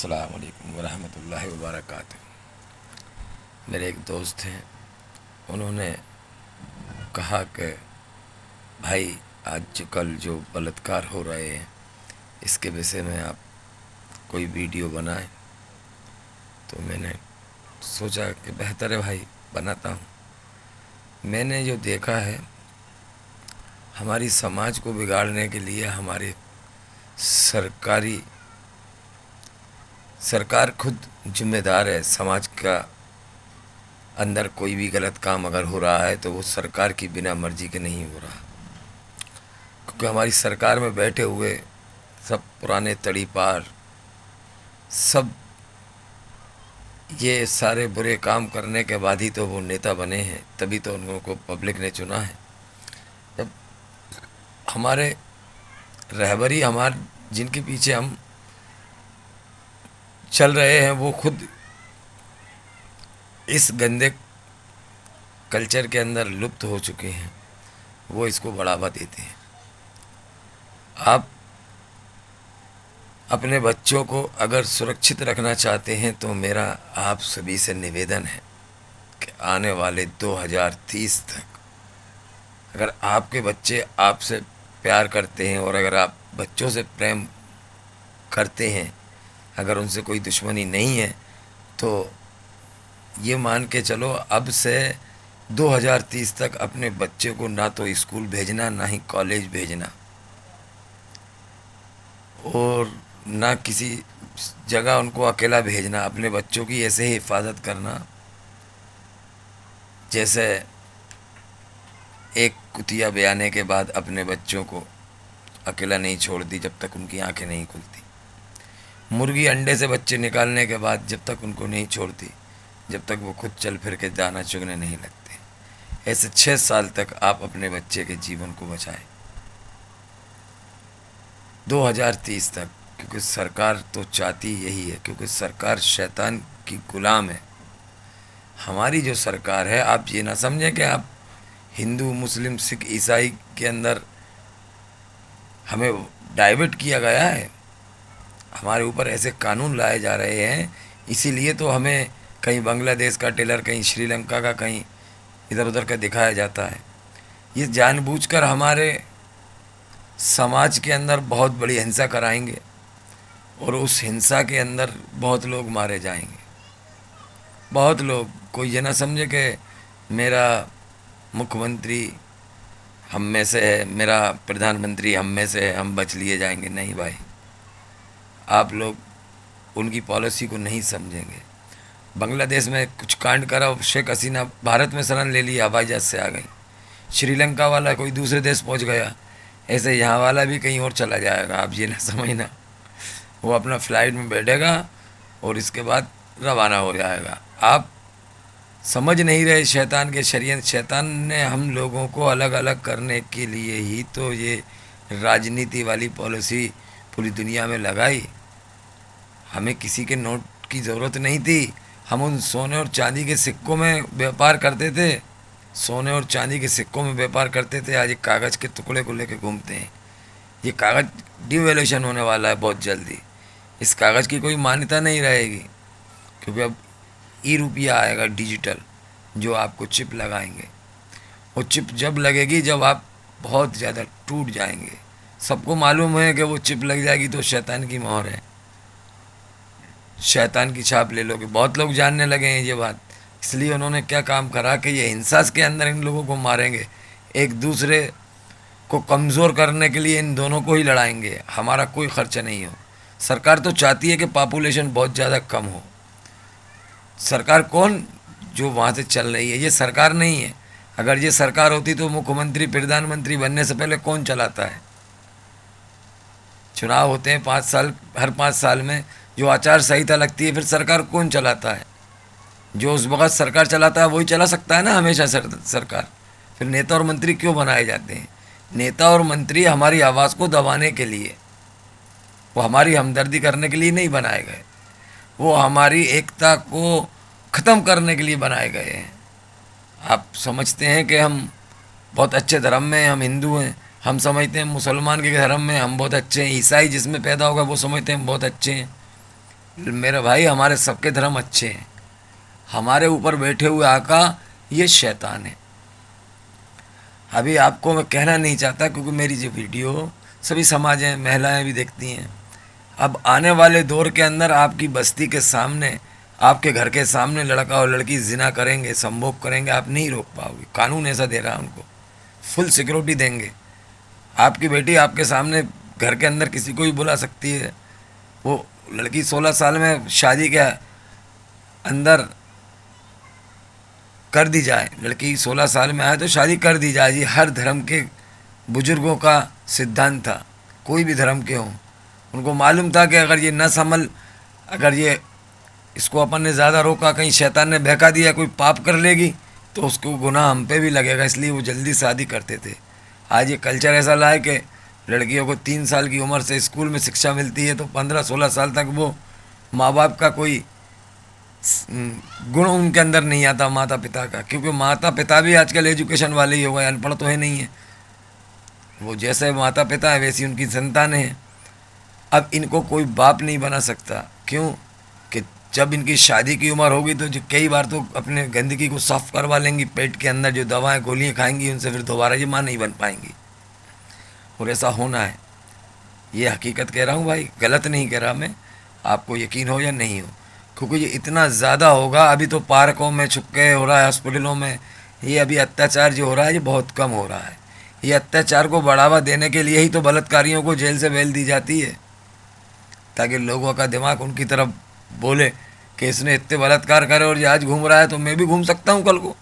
अस्सलाम वालेकुम वरहमतुल्लाहि वबरकातुहू। मेरे एक दोस्त हैं, उन्होंने कहा कि भाई आजकल जो बलात्कार हो रहे हैं इसके विषय में आप कोई वीडियो बनाएं। तो मैंने सोचा कि बेहतर है भाई, बनाता हूँ। मैंने जो देखा है, हमारी समाज को बिगाड़ने के लिए हमारे सरकार खुद जिम्मेदार है। समाज का अंदर कोई भी गलत काम अगर हो रहा है तो वो सरकार की बिना मर्जी के नहीं हो रहा, क्योंकि हमारी सरकार में बैठे हुए सब पुराने तड़ीपार, सब ये सारे बुरे काम करने के बाद ही तो वो नेता बने हैं, तभी तो उनको पब्लिक ने चुना है। जब हमारे रहबरी, जिनके पीछे हम चल रहे हैं, वो खुद इस गंदे कल्चर के अंदर लुप्त हो चुके हैं, वो इसको बढ़ावा देते हैं। आप अपने बच्चों को अगर सुरक्षित रखना चाहते हैं तो मेरा आप सभी से निवेदन है कि आने वाले 2030 तक अगर आपके बच्चे आपसे प्यार करते हैं और अगर आप बच्चों से प्रेम करते हैं, अगर उनसे कोई दुश्मनी नहीं है, तो ये मान के चलो अब से 2030 तक अपने बच्चे को ना तो स्कूल भेजना, ना ही कॉलेज भेजना, और ना किसी जगह उनको अकेला भेजना। अपने बच्चों की ऐसे ही हिफाजत करना जैसे एक कुतिया ब्याने के बाद अपने बच्चों को अकेला नहीं छोड़ती जब तक उनकी आंखें नहीं खुलती। मुर्गी अंडे से बच्चे निकालने के बाद जब तक उनको नहीं छोड़ती, जब तक वो खुद चल फिर के दाना चुगने नहीं लगते। ऐसे 6 साल तक आप अपने बच्चे के जीवन को बचाएं, 2030 तक, क्योंकि सरकार तो चाहती यही है, क्योंकि सरकार शैतान की गुलाम है। हमारी जो सरकार है, आप ये ना समझें कि आप हिंदू, मुस्लिम, सिख, ईसाई के अंदर हमें डाइवर्ट किया गया है। हमारे ऊपर ऐसे कानून लाए जा रहे हैं, इसीलिए तो हमें कहीं बांग्लादेश का टेलर, कहीं श्रीलंका का, कहीं इधर उधर का दिखाया जाता है। ये जानबूझकर हमारे समाज के अंदर बहुत बड़ी हिंसा कराएंगे और उस हिंसा के अंदर बहुत लोग मारे जाएंगे। बहुत लोग, कोई ये ना समझे कि मेरा मुख्यमंत्री हम में से है, मेरा प्रधानमंत्री हम में से है, हम बच लिए जाएंगे। नहीं भाई, आप लोग उनकी पॉलिसी को नहीं समझेंगे। बांग्लादेश में कुछ कांड करा, शेख हसीना भारत में शरण ले लिया, हवाई जहाज से आ गई। श्रीलंका वाला कोई दूसरे देश पहुंच गया, ऐसे यहाँ वाला भी कहीं और चला जाएगा। आप ये ना समझना, वो अपना फ़्लाइट में बैठेगा और इसके बाद रवाना हो जाएगा। आप समझ नहीं रहे शैतान के षड्यंत्र। शैतान ने हम लोगों को अलग अलग करने के लिए ही तो ये राजनीति वाली पॉलिसी पूरी दुनिया में लगाई। हमें किसी के नोट की ज़रूरत नहीं थी। हम उन सोने और चांदी के सिक्कों में व्यापार करते थे, सोने और चांदी के सिक्कों में व्यापार करते थे। आज एक कागज़ के टुकड़े को लेकर घूमते हैं। ये कागज़ डिवैल्यूएशन होने वाला है बहुत जल्दी। इस कागज़ की कोई मान्यता नहीं रहेगी, क्योंकि अब ई रुपया आएगा डिजिटल, जो आपको चिप लगाएंगे। वो चिप जब लगेगी जब आप बहुत ज़्यादा टूट जाएंगे। सबको मालूम है कि वो चिप लग जाएगी तो शैतान की मोहर है, शैतान की छाप ले लोगे। बहुत लोग जानने लगे हैं ये बात, इसलिए उन्होंने क्या काम करा कि ये हिंसा के अंदर इन लोगों को मारेंगे, एक दूसरे को कमज़ोर करने के लिए इन दोनों को ही लड़ाएंगे। हमारा कोई खर्चा नहीं हो। सरकार तो चाहती है कि पॉपुलेशन बहुत ज़्यादा कम हो। सरकार कौन जो वहाँ से चल रही है, ये सरकार नहीं है। अगर ये सरकार होती तो मुख्यमंत्री, प्रधानमंत्री बनने से पहले कौन चलाता है? चुनाव होते हैं 5 साल, हर 5 साल में जो आचार संहिता लगती है, फिर सरकार कौन चलाता है? जो उस वक्त सरकार चलाता है वही चला सकता है ना हमेशा सरकार। फिर नेता और मंत्री क्यों बनाए जाते हैं? नेता और मंत्री हमारी आवाज़ को दबाने के लिए, वो हमारी हमदर्दी करने के लिए नहीं बनाए गए, वो हमारी एकता को ख़त्म करने के लिए बनाए गए हैं। आप समझते हैं कि हम बहुत अच्छे धर्म में हैं, हम हिंदू हैं, हम समझते हैं मुसलमान के धर्म में हम बहुत अच्छे हैं, ईसाई जिसमें पैदा होगा वो समझते हैं हम बहुत अच्छे हैं। मेरे भाई हमारे सबके धर्म अच्छे हैं, हमारे ऊपर बैठे हुए आका ये शैतान है। अभी आपको मैं कहना नहीं चाहता क्योंकि मेरी जो वीडियो सभी समाज हैं, महिलाएं भी देखती हैं। अब आने वाले दौर के अंदर आपकी बस्ती के सामने, आपके घर के सामने लड़का और लड़की जिना करेंगे, संभोग करेंगे, आप नहीं रोक पाओगे। कानून ऐसा दे रहा है उनको, फुल सिक्योरिटी देंगे। आपकी बेटी आपके सामने घर के अंदर किसी को भी बुला सकती है। वो लड़की 16 साल में शादी के अंदर कर दी जाए, लड़की 16 साल में आए तो शादी कर दी जाए। ये हर धर्म के बुजुर्गों का सिद्धांत था, कोई भी धर्म के हों। उनको मालूम था कि अगर ये न संभल, अगर ये इसको अपन ने ज़्यादा रोका, कहीं शैतान ने बहका दिया, कोई पाप कर लेगी तो उसको गुनाह हम पे भी लगेगा, इसलिए वो जल्दी शादी करते थे। आज ये कल्चर ऐसा लाए कि लड़कियों को 3 साल की उम्र से स्कूल में शिक्षा मिलती है तो 15-16 साल तक वो माँ बाप का कोई गुण उनके अंदर नहीं आता, माता पिता का। क्योंकि माता पिता भी आजकल एजुकेशन वाले ही हो गए, अनपढ़ तो है नहीं है। वो जैसे माता पिता है वैसी उनकी संतान है। अब इनको कोई बाप नहीं बना सकता, क्यों कि जब इनकी शादी की उम्र होगी तो जो कई बार तो अपने गंदगी को साफ करवा लेंगी, पेट के अंदर जो दवाएं गोलियां खाएंगी उनसे फिर दोबारा ये माँ नहीं बन पाएंगी। और ऐसा होना है, ये हकीकत कह रहा हूँ भाई, गलत नहीं कह रहा मैं, आपको यकीन हो या नहीं हो। क्योंकि ये इतना ज़्यादा होगा, अभी तो पार्कों में छुपके हो रहा है, हॉस्पिटलों में। ये अभी अत्याचार जो हो रहा है ये बहुत कम हो रहा है। ये अत्याचार को बढ़ावा देने के लिए ही तो बलात्कारियों को जेल से बेल दी जाती है, ताकि लोगों का दिमाग उनकी तरफ बोले कि इसने इतने बलात्कार करे और ये आज घूम रहा है तो मैं भी घूम सकता हूँ कल को।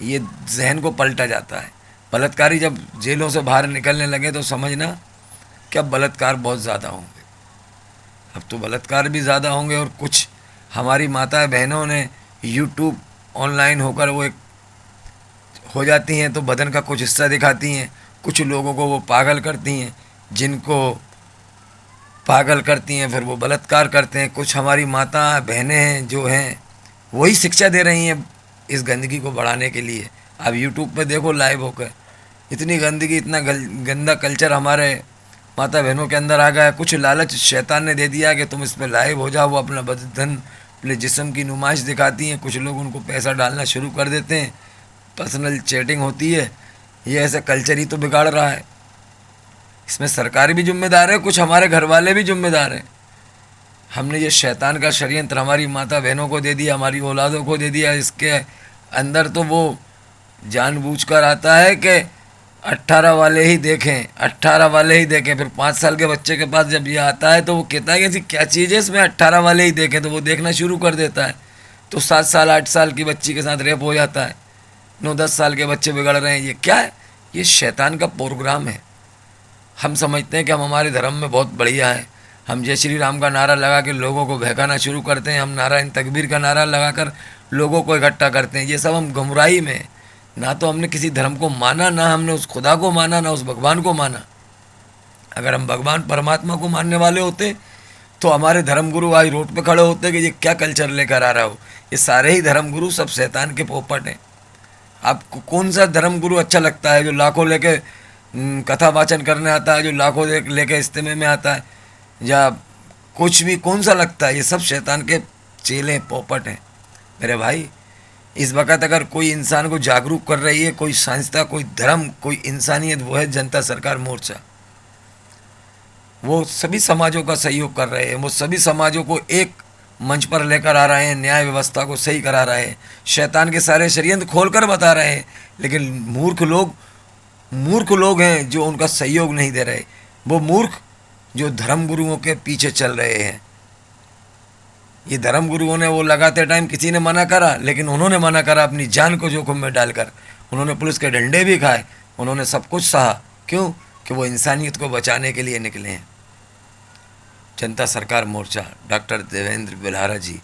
ये जहन को पलटा जाता है। बलात्कारी जब जेलों से बाहर निकलने लगे तो समझना कि अब बलात्कार बहुत ज़्यादा होंगे। अब तो बलात्कार भी ज़्यादा होंगे। और कुछ हमारी माताएं बहनों ने यूट्यूब ऑनलाइन होकर वो एक हो जाती हैं तो बदन का कुछ हिस्सा दिखाती हैं, कुछ लोगों को वो पागल करती हैं, जिनको पागल करती हैं फिर वो बलात्कार करते हैं। कुछ हमारी माता बहनें हैं जो हैं वही शिक्षा दे रही हैं इस गंदगी को बढ़ाने के लिए। अब यूट्यूब पे देखो लाइव होकर, इतनी गंदगी, इतना गंदा कल्चर हमारे माता बहनों के अंदर आ गया है। कुछ लालच शैतान ने दे दिया कि तुम इस पर लाइव हो जाओ, वो अपना बदन, अपने जिस्म की नुमाइश दिखाती हैं। कुछ लोग उनको पैसा डालना शुरू कर देते हैं, पर्सनल चैटिंग होती है। ये ऐसा कल्चर ही तो बिगाड़ रहा है। इसमें सरकार भी जिम्मेदार है, कुछ हमारे घर वाले भी जिम्मेदार हैं। हमने ये शैतान का षड्यंत्र हमारी माता बहनों को दे दिया, हमारी औलादों को दे दिया। इसके अंदर तो वो जानबूझकर आता है कि 18 वाले ही देखें, 18 वाले ही देखें। फिर 5 साल के बच्चे के पास जब ये आता है तो वो कहता है कि ऐसी क्या चीज़ है इसमें 18 वाले ही देखें, तो वो देखना शुरू कर देता है। तो 7 साल 8 साल की बच्ची के साथ रेप हो जाता है, 9-10 साल के बच्चे बिगड़ रहे हैं। ये क्या है? ये शैतान का प्रोग्राम है। हम समझते हैं कि हम हमारे धर्म में बहुत बढ़िया हैं, हम जय श्री राम का नारा लगा के लोगों को बहकाना शुरू करते हैं, हम नारायण तकबीर का नारा लगाकर लोगों को इकट्ठा करते हैं। ये सब हम गुमराही में, ना तो हमने किसी धर्म को माना, ना हमने उस खुदा को माना, ना उस भगवान को माना। अगर हम भगवान परमात्मा को मानने वाले होते तो हमारे धर्मगुरु आज रोड पे खड़े होते कि ये क्या कल्चर लेकर आ रहा हो। ये सारे ही धर्मगुरु सब शैतान के पोपट हैं। आपको कौन सा धर्मगुरु अच्छा लगता है जो लाखों लेके कथा वाचन करने आता है, जो लाखों लेके इज्तिमा में आता है, या कुछ भी कौन सा लगता है? ये सब शैतान के चेले पोपट हैं मेरे भाई। इस वक्त अगर कोई इंसान को जागरूक कर रही है कोई संस्था, कोई धर्म, कोई इंसानियत, वो है जनता सरकार मोर्चा। वो सभी समाजों का सहयोग कर रहे हैं, वो सभी समाजों को एक मंच पर लेकर आ रहे हैं, न्याय व्यवस्था को सही करा रहे हैं, शैतान के सारे षड्यंत्र खोलकर बता रहे हैं। लेकिन मूर्ख लोग हैं जो उनका सहयोग नहीं दे रहे। वो मूर्ख जो धर्मगुरुओं के पीछे चल रहे हैं। ये धर्मगुरुओं ने वो लगाते टाइम किसी ने मना करा, लेकिन उन्होंने मना करा अपनी जान को जोखिम में डालकर। उन्होंने पुलिस के डंडे भी खाए, उन्होंने सब कुछ सहा। क्यों? कि वो इंसानियत को बचाने के लिए निकले हैं। जनता सरकार मोर्चा, डॉक्टर देवेंद्र बिल्हारा जी,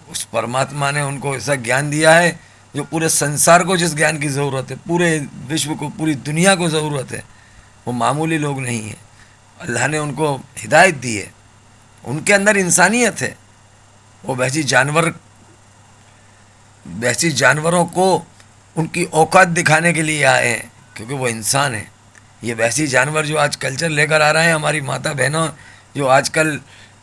उस परमात्मा ने उनको ऐसा ज्ञान दिया है जो पूरे संसार को जिस ज्ञान की ज़रूरत है, पूरे विश्व को, पूरी दुनिया को ज़रूरत है, वो मामूली लोग नहीं हैं। अल्लाह ने उनको हिदायत दी है, उनके अंदर इंसानियत है। वो वैसी जानवरों को उनकी औकात दिखाने के लिए आए हैं, क्योंकि वो इंसान है। ये वैसी जानवर जो आज कल्चर लेकर आ रहे हैं, हमारी माता बहनों जो आजकल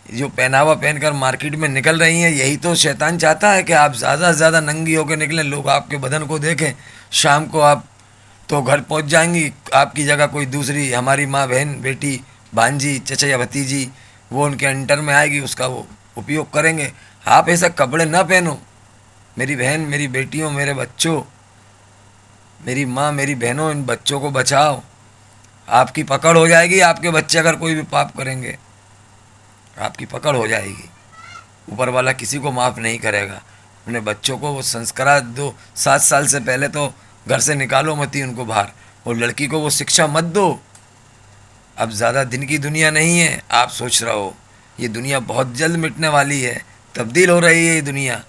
जो पहनावा पहनकर मार्केट में निकल रही हैं, यही तो शैतान चाहता है कि आप ज़्यादा से ज़्यादा नंगी होकर निकलें, लोग आपके बदन को देखें। शाम को आप तो घर पहुंच जाएंगी, आपकी जगह कोई दूसरी हमारी माँ, बहन, बेटी, भांजी, चचा या भतीजी वो उनके अंडर में आएगी, उसका वो उपयोग करेंगे। आप ऐसा कपड़े ना पहनो। मेरी बहन, मेरी बेटियों, मेरे बच्चों, मेरी माँ, मेरी बहनों, इन बच्चों को बचाओ। आपकी पकड़ हो जाएगी। आपके बच्चे अगर कोई भी पाप करेंगे, आपकी पकड़ हो जाएगी। ऊपर वाला किसी को माफ़ नहीं करेगा। अपने बच्चों को वो संस्कार दो। 7 साल से पहले तो घर से निकालो मत ही उनको बाहर, और लड़की को वो शिक्षा मत दो। अब ज़्यादा दिन की दुनिया नहीं है। आप सोच रहे हो ये दुनिया बहुत जल्द मिटने वाली है, तब्दील हो रही है ये दुनिया।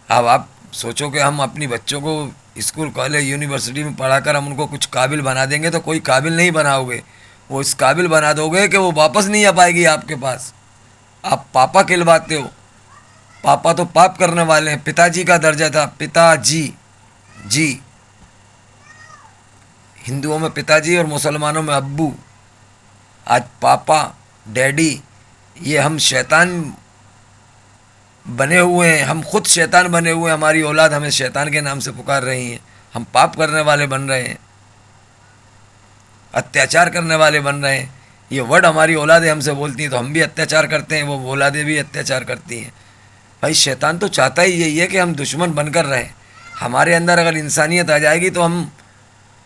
अब आप सोचो कि हम अपनी बच्चों को स्कूल, कॉलेज, यूनिवर्सिटी में पढ़ाकर हम उनको कुछ काबिल बना देंगे, तो कोई काबिल नहीं बनाओगे। वो इस काबिल बना दोगे कि वो वापस नहीं आ पाएगी आपके पास। आप पापा कहलवाते हो। पापा तो पाप करने वाले हैं। पिताजी का दर्जा था, पिताजी जी। हिंदुओं में पिताजी और मुसलमानों में अब्बू। आज पापा, डैडी, ये हम शैतान बने हुए हैं। हम खुद शैतान बने हुए हैं। हमारी औलाद हमें शैतान के नाम से पुकार रही हैं। हम पाप करने वाले बन रहे हैं, अत्याचार करने वाले बन रहे हैं। ये वर्ड हमारी औलादें हमसे बोलती हैं तो हम भी अत्याचार करते हैं, वो औलादें भी अत्याचार करती हैं। भाई शैतान तो चाहता ही यही है कि हम दुश्मन बनकर रहें। हमारे अंदर अगर इंसानियत आ जाएगी तो हम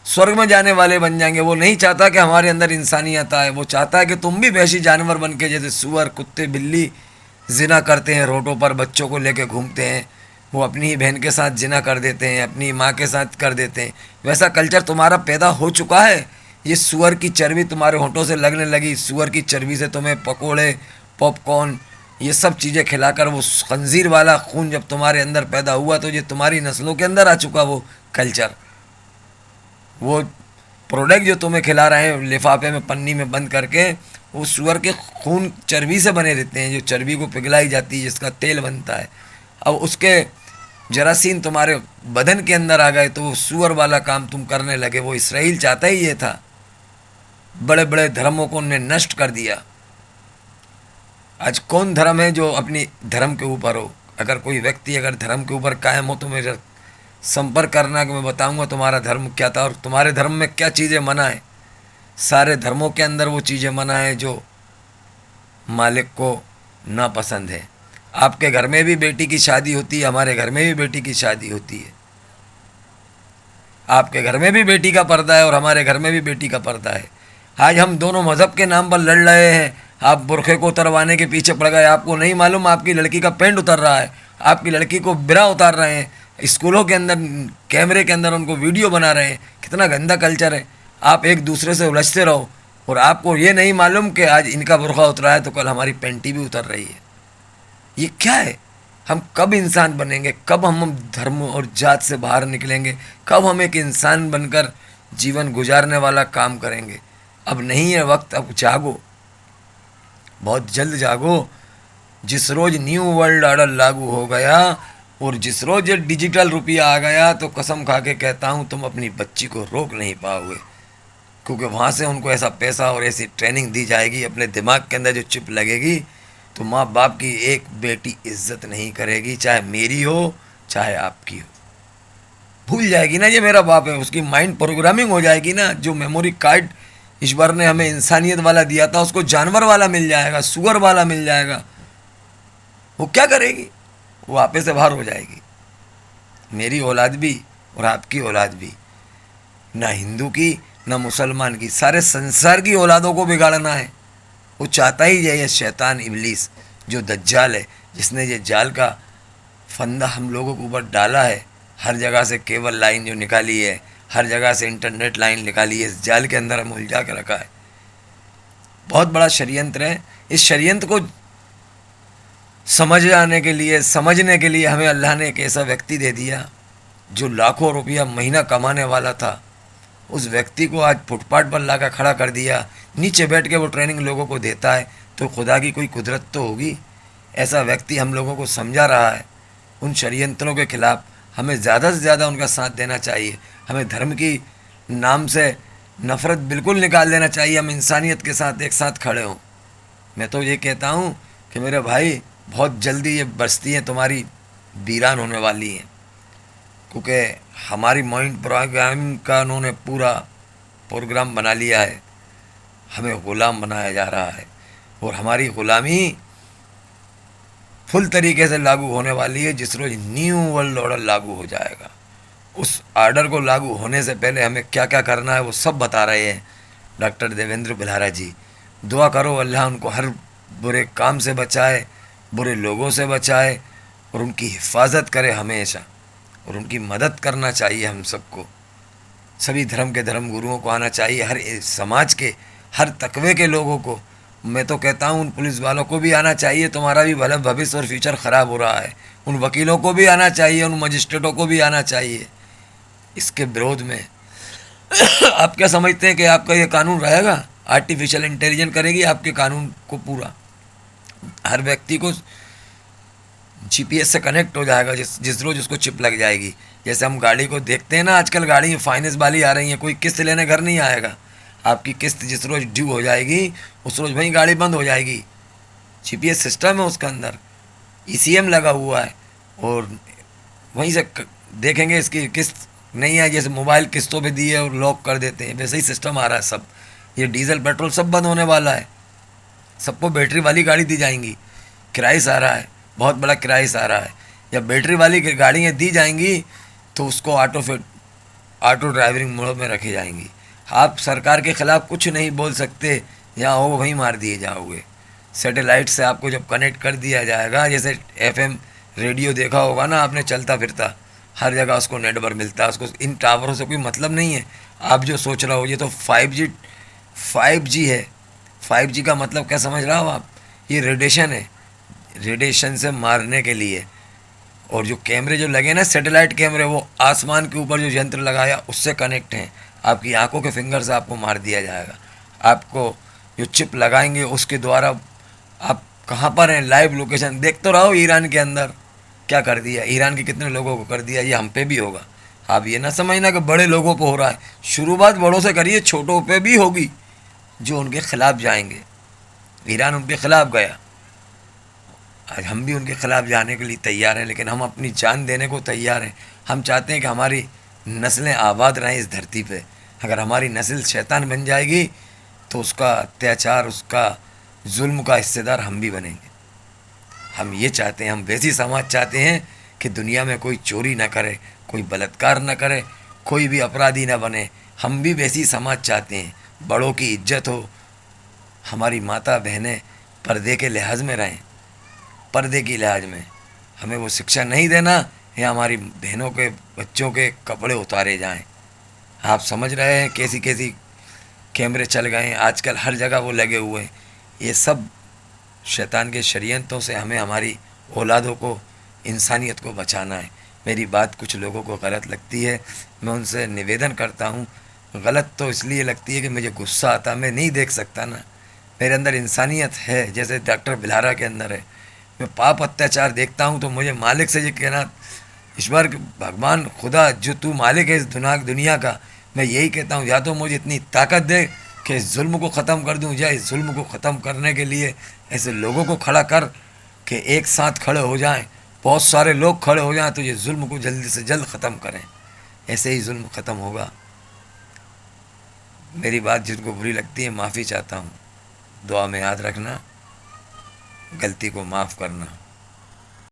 स्वर्ग में जाने वाले बन जाएंगे। वो नहीं चाहता कि हमारे अंदर इंसानियत आए। वो चाहता है कि तुम भी वैसी जानवर बन के, जैसे सुअर, कुत्ते, बिल्ली जिना करते हैं, रोडों पर बच्चों को लेके घूमते हैं, वो अपनी ही बहन के साथ जिना कर देते हैं, अपनी माँ के साथ कर देते हैं। वैसा कल्चर तुम्हारा पैदा हो चुका है। ये सुअर की चर्बी तुम्हारे होंठों से लगने लगी। सुअर की चर्बी से तुम्हें पकोड़े, पॉपकॉर्न, ये सब चीज़ें खिलाकर वो खंजीर वाला खून जब तुम्हारे अंदर पैदा हुआ तो ये तुम्हारी नस्लों के अंदर आ चुका वो कल्चर। वो प्रोडक्ट जो तुम्हें खिला रहे हैं लिफाफे में, पन्नी में बंद करके, वो सुअर के खून चर्बी से बने रहते हैं, जो चर्बी को पिघलाई जाती है, जिसका तेल बनता है। अब उसके जरासीन तुम्हारे बदन के अंदर आ गए तो वो सुअर वाला काम तुम करने लगे। वो इसराइल चाहता ही ये था। बड़े बड़े धर्मों को उन्होंने नष्ट कर दिया। आज कौन धर्म है जो अपनी धर्म के ऊपर हो? अगर कोई व्यक्ति अगर धर्म के ऊपर कायम हो तो मेरे संपर्क करना कि मैं बताऊंगा तुम्हारा धर्म क्या था और तुम्हारे धर्म में क्या चीज़ें मना है। सारे धर्मों के अंदर वो चीज़ें मना है जो मालिक को नापसंद है। आपके घर में भी बेटी की शादी होती है, हमारे घर में भी बेटी की शादी होती है। आपके घर में भी बेटी का पर्दा है और हमारे घर में भी बेटी का पर्दा है। आज हम दोनों मज़हब के नाम पर लड़ रहे हैं। आप बुरखे को उतरवाने के पीछे पड़ गए। आपको नहीं मालूम आपकी लड़की का पेंट उतर रहा है, आपकी लड़की को बिरा उतार रहे हैं, स्कूलों के अंदर कैमरे के अंदर उनको वीडियो बना रहे हैं। कितना गंदा कल्चर है। आप एक दूसरे से उलझते रहो और आपको ये नहीं मालूम कि आज इनका बुरखा उतरा है तो कल हमारी पेंटी भी उतर रही है। ये क्या है? हम कब इंसान बनेंगे? कब हम धर्म और जात से बाहर निकलेंगे? कब हम एक इंसान बनकर जीवन गुजारने वाला काम करेंगे? अब नहीं है वक्त। अब जागो, बहुत जल्द जागो। जिस रोज़ न्यू वर्ल्ड ऑर्डर लागू हो गया और जिस रोज़ ये डिजिटल रुपया आ गया तो कसम खा के कहता हूँ तुम अपनी बच्ची को रोक नहीं पाओगे, क्योंकि वहाँ से उनको ऐसा पैसा और ऐसी ट्रेनिंग दी जाएगी, अपने दिमाग के अंदर जो चिप लगेगी, तो माँ बाप की एक बेटी इज्जत नहीं करेगी, चाहे मेरी हो चाहे आपकी हो। भूल जाएगी ना ये मेरा बाप है। उसकी माइंड प्रोग्रामिंग हो जाएगी ना। जो मेमोरी कार्ड ईश्वर ने हमें इंसानियत वाला दिया था उसको जानवर वाला मिल जाएगा, सुअर वाला मिल जाएगा। वो क्या करेगी? वो आपे से बाहर हो जाएगी। मेरी औलाद भी और आपकी औलाद भी, ना हिंदू की ना मुसलमान की, सारे संसार की औलादों को बिगाड़ना है। वो चाहता ही ये शैतान इब्लीस जो दज्जाल है, जिसने ये जाल का फंदा हम लोगों के ऊपर डाला है। हर जगह से केबल लाइन जो निकाली है, हर जगह से इंटरनेट लाइन निकाली है, इस जाल के अंदर हम उलझा के रखा है। बहुत बड़ा षड्यंत्र है। इस षड्यंत्र को समझने के लिए हमें अल्लाह ने एक ऐसा व्यक्ति दे दिया जो लाखों रुपया महीना कमाने वाला था। उस व्यक्ति को आज फुटपाथ पर लाकर खड़ा कर दिया। नीचे बैठ के वो ट्रेनिंग लोगों को देता है। तो खुदा की कोई कुदरत तो होगी। ऐसा व्यक्ति हम लोगों को समझा रहा है। उन षड्यंत्रों के खिलाफ हमें ज़्यादा से ज़्यादा उनका साथ देना चाहिए। हमें धर्म की नाम से नफ़रत बिल्कुल निकाल देना चाहिए। हम इंसानियत के साथ एक साथ खड़े हों। मैं तो ये कहता हूँ कि मेरे भाई बहुत जल्दी ये बस्तियाँ तुम्हारी वीरान होने वाली हैं, क्योंकि हमारी माइंड प्रोग्राम का उन्होंने पूरा प्रोग्राम बना लिया है। हमें ग़ुलाम बनाया जा रहा है और हमारी ग़ुलामी फुल तरीके से लागू होने वाली है जिस रोज़ न्यू वर्ल्ड ऑर्डर लागू हो जाएगा। उस आर्डर को लागू होने से पहले हमें क्या क्या करना है वो सब बता रहे हैं डॉक्टर देवेंद्र बिल्हारा जी। दुआ करो अल्लाह उनको हर बुरे काम से बचाए, बुरे लोगों से बचाए और उनकी हिफाजत करे हमेशा। और उनकी मदद करना चाहिए हम सबको, सभी धर्म के धर्म गुरुओं को आना चाहिए, हर समाज के हर तकवे के लोगों को। मैं तो कहता हूँ उन पुलिस वालों को भी आना चाहिए, तुम्हारा भी भला भविष्य और फ्यूचर ख़राब हो रहा है। उन वकीलों को भी आना चाहिए, उन मजिस्ट्रेटों को भी आना चाहिए इसके विरोध में। आप क्या समझते हैं कि आपका ये कानून रहेगा? आर्टिफिशियल इंटेलिजेंस करेगी आपके कानून को पूरा। हर व्यक्ति को जीपीएस से कनेक्ट हो जाएगा जिस रोज़ उसको चिप लग जाएगी। जैसे हम गाड़ी को देखते हैं ना, आजकल गाड़ी फाइनेंस वाली आ रही है, कोई किस्त लेने घर नहीं आएगा। आपकी किस्त जिस रोज़ ड्यू हो जाएगी उस रोज़ वहीं गाड़ी बंद हो जाएगी। जीपीएस सिस्टम है उसके अंदर, ईसीएम लगा हुआ है और वहीं से देखेंगे इसकी किस्त नहीं है। जैसे मोबाइल किस्तों पे दिए और लॉक कर देते हैं, वैसे ही सिस्टम आ रहा है सब। ये डीजल पेट्रोल सब बंद होने वाला है, सबको बैटरी वाली गाड़ी दी जाएंगी। क्राइस आ रहा है, बहुत बड़ा क्राइस आ रहा है। जब बैटरी वाली गाड़ियाँ दी जाएंगी तो उसको ऑटो ड्राइविंग मोड में रखी जाएंगी। आप सरकार के ख़िलाफ़ कुछ नहीं बोल सकते, जहाँ हो वहीं मार दिए जाओगे। सैटेलाइट से आपको जब कनेक्ट कर दिया जाएगा, जैसे एफएम रेडियो देखा होगा ना आपने, चलता फिरता हर जगह उसको नेटवर्क मिलता है, उसको इन टावरों से कोई मतलब नहीं है। आप जो सोच रहे हो ये तो 5G है। 5G का मतलब क्या समझ रहा हो आप? ये रेडिएशन है, रेडिएशन से मारने के लिए। और जो कैमरे जो लगे ना, सैटेलाइट कैमरे, वो आसमान के ऊपर जो यंत्र लगाया उससे कनेक्ट हैं। आपकी आंखों के फिंगर से आपको मार दिया जाएगा। आपको जो चिप लगाएंगे उसके द्वारा आप कहाँ पर हैं लाइव लोकेशन देख तो रहो। ईरान के अंदर क्या कर दिया, ईरान के कितने लोगों को कर दिया, ये हम पे भी होगा। आप ये ना समझना कि बड़े लोगों पे हो रहा है। शुरुआत बड़ों से करिए, छोटों पे भी होगी जो उनके खिलाफ जाएंगे। ईरान उनके खिलाफ गया, आज हम भी उनके खिलाफ जाने के लिए तैयार हैं, लेकिन हम अपनी जान देने को तैयार हैं। हम चाहते हैं कि हमारी नस्लें आबाद रहें इस धरती पे। अगर हमारी नस्ल शैतान बन जाएगी तो उसका अत्याचार, उसका जुल्म का हिस्सेदार हम भी बनेंगे। हम ये चाहते हैं, हम वैसी समाज चाहते हैं कि दुनिया में कोई चोरी ना करे, कोई बलात्कार ना करे, कोई भी अपराधी ना बने। हम भी वैसी समाज चाहते हैं, बड़ों की इज्जत हो, हमारी माता बहनें पर्दे के लिहाज में रहें। पर्दे की लिहाज में हमें वो शिक्षा नहीं देना या हमारी बहनों के बच्चों के कपड़े उतारे जाएं। आप समझ रहे हैं कैसी कैसी कैमरे चल गए हैं आजकल, हर जगह वो लगे हुए हैं। ये सब शैतान के षड्यंत्रों से हमें हमारी औलादों को, इंसानियत को बचाना है। मेरी बात कुछ लोगों को गलत लगती है, मैं उनसे निवेदन करता हूँ। गलत तो इसलिए लगती है कि मुझे गुस्सा आता, मैं नहीं देख सकता ना। मेरे अंदर इंसानियत है जैसे डॉक्टर बिल्हारा के अंदर है। मैं पाप अत्याचार देखता हूँ तो मुझे मालिक से ये कहना, ईश्वर भगवान खुदा जो तू मालिक है इस दुनिया का, मैं यही कहता हूँ, या तो मुझे इतनी ताकत दे कि इस जुल्म को ख़त्म कर दूँ, या इस जुल्म को ख़त्म करने के लिए ऐसे लोगों को खड़ा कर कि एक साथ खड़े हो जाएं, बहुत सारे लोग खड़े हो जाएं तो ये जुल्म को जल्दी से जल्द ख़त्म करें। ऐसे ही जुल्म ख़त्म होगा। मेरी बात जिनको बुरी लगती है माफ़ी चाहता हूँ। दुआ में याद रखना, गलती को माफ़ करना।